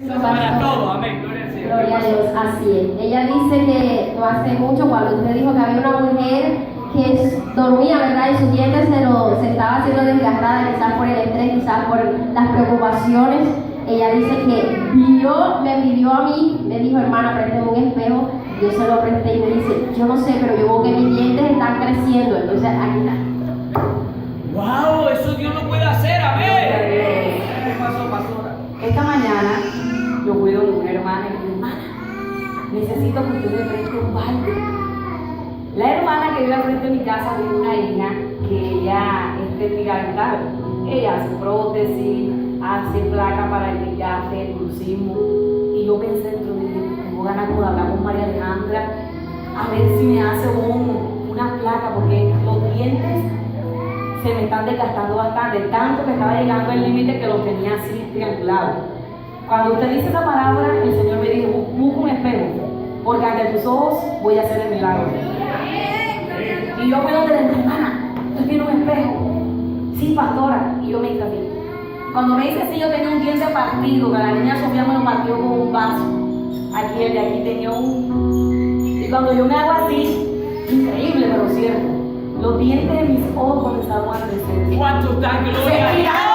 Para todo, amén, gloria al Señor. Gloria a Dios, así es. Ella dice que no hace mucho, cuando usted dijo que había una mujer que dormía, ¿verdad? Y sus dientes se estaba haciendo desgarrada, quizás por el estrés, quizás por las preocupaciones. Ella dice que me pidió a mí, me dijo, hermana, préstame un espejo. Yo se lo presté y me dice, yo no sé, pero yo veo que mis dientes están creciendo. Entonces, aquí está. ¡Wow! Eso Dios lo puede hacer, amén. ¿Qué pasó, pastora? Esta mañana yo cuido de una hermana y le digo, hermana, necesito que usted me preste un balde. La hermana que vive al frente de mi casa tiene una hija que ella es técnica dental. Ella hace prótesis, hace placa para el desgaste, el bruxismo. Y yo pensé dentro de mí, tengo ganas como de hablar con María Alejandra, a ver si me hace una placa, porque los dientes se me están desgastando bastante, tanto que estaba llegando al límite que los tenía así triangulados. Cuando usted dice esa palabra, el Señor me dijo, busca un espejo, porque ante tus ojos voy a hacer el milagro. Y yo puedo tener, hermana, ¿tú tienes un espejo? Sí, pastora. Y yo me hice así. Cuando me hice así, yo tenía un diente partido, que la niña Sofía me lo partió con un vaso. Aquí, el de aquí tenía un... Y cuando yo me hago así, increíble, pero cierto, los dientes de mis ojos comenzaron a crecer. ¿Cuánto da gloria?